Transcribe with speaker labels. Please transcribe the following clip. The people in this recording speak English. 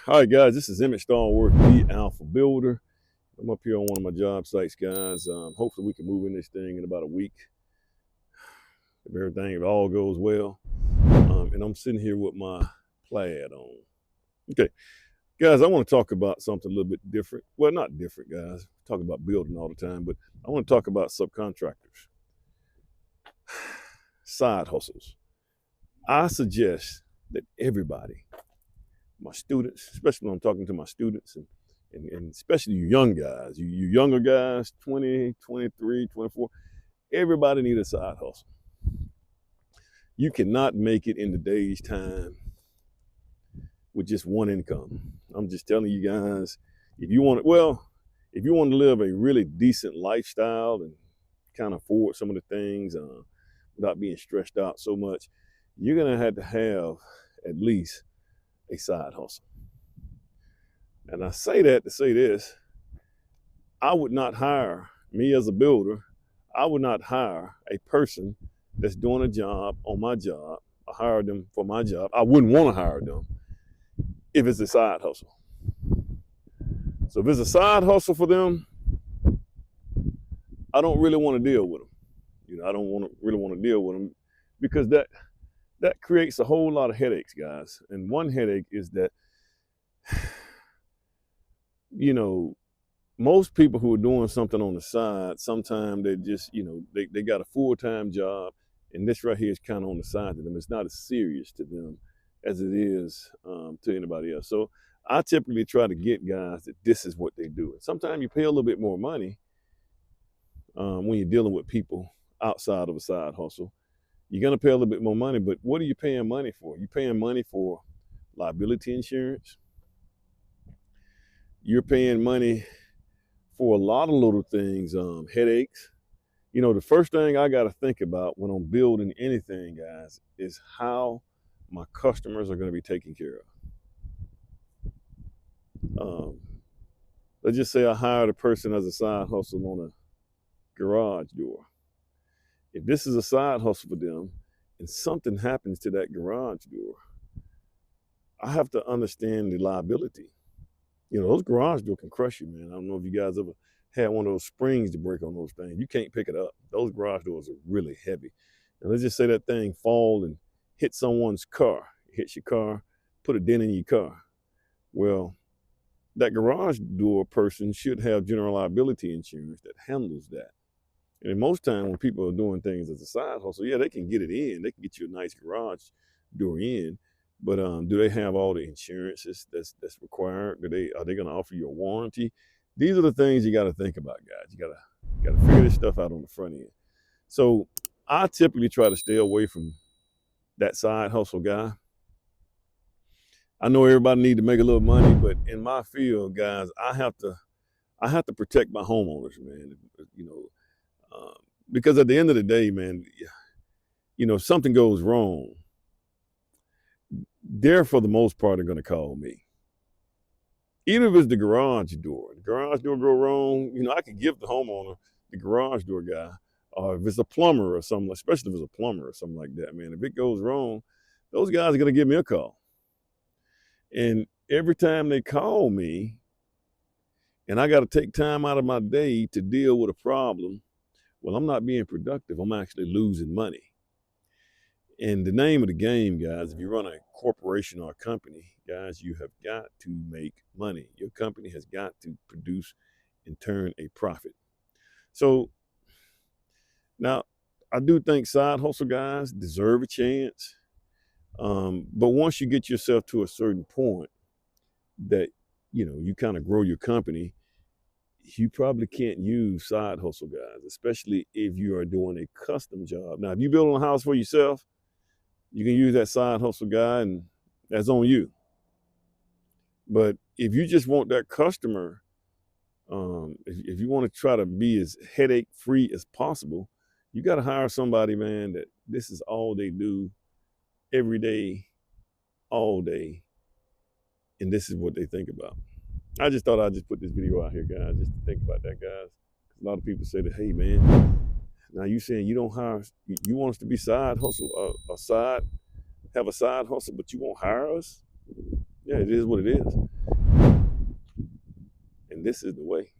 Speaker 1: All right, guys, this is Emmett Stallworth, the Alpha Builder. I'm up here on one of my job sites, guys. Hopefully we can move in this thing in about a week. If all goes well. And I'm sitting here with my plaid on. Okay, guys, I want to talk about something a little bit different. Well, not different, guys. Talk about building all the time, but I want to talk about subcontractors. Side hustles. I suggest that everybody, my students, especially when I'm talking to my students and especially you young guys, you younger guys, 20, 23, 24, everybody need a side hustle. You cannot make it in today's time with just one income. I'm just telling you guys, if you want to live a really decent lifestyle and kind of afford some of the things without being stressed out so much, you're going to have at least a side hustle. And I say that to say this, I would not hire, me as a builder, I would not hire a person that's doing a job on my job. I hire them for my job. I wouldn't want to hire them if it's a side hustle. So if it's a side hustle for them, I don't really want to deal with them. I don't really want to deal with them because that creates a whole lot of headaches, guys. And one headache is that, most people who are doing something on the side, sometimes they just, they got a full-time job, and this right here is kind of on the side to them. It's not as serious to them as it is to anybody else. So I typically try to get guys that this is what they do. And sometimes you pay a little bit more money when you're dealing with people outside of a side hustle. You're going to pay a little bit more money, but what are you paying money for? You're paying money for liability insurance. You're paying money for a lot of little things, headaches. The first thing I got to think about when I'm building anything, guys, is how my customers are going to be taken care of. Let's just say I hired a person as a side hustle on a garage door. If this is a side hustle for them and something happens to that garage door, I have to understand the liability. Those garage doors can crush you, man. I don't know if you guys ever had one of those springs to break on those things. You can't pick it up. Those garage doors are really heavy. And let's just say that thing fall and hit someone's car. It hits your car, put a dent in your car. Well, that garage door person should have general liability insurance that handles that. And most time when people are doing things as a side hustle, yeah, they can get it in. They can get you a nice garage door in. But do they have all the insurances that's required? Are they going to offer you a warranty? These are the things you got to think about, guys. You got to figure this stuff out on the front end. So I typically try to stay away from that side hustle guy. I know everybody need to make a little money, but in my field, guys, I have to protect my homeowners, man. Because at the end of the day, man, if something goes wrong, they're for the most part are going to call me. Even if it's the garage door go wrong, I could give the homeowner the garage door guy, or if it's a plumber or something, especially if it's a plumber or something like that, man, if it goes wrong, those guys are going to give me a call. And every time they call me and I got to take time out of my day to deal with a problem, well, I'm not being productive. I'm actually losing money. And the name of the game, guys, if you run a corporation or a company, guys, you have got to make money. Your company has got to produce and turn a profit. So now I do think side hustle guys deserve a chance. But once you get yourself to a certain point that, you kind of grow your company, you probably can't use side hustle guys, especially if you are doing a custom job. Now, if you're building a house for yourself, you can use that side hustle guy, and that's on you. But if you just want that customer, if you want to try to be as headache free as possible, you got to hire somebody, man, that this is all they do every day, all day. And this is what they think about. I just thought I'd just put this video out here, guys, just to think about that, guys. A lot of people say that, hey, man, now you saying you don't hire, you want us to be side hustle, have a side hustle, but you won't hire us? Yeah, it is what it is. this is the way.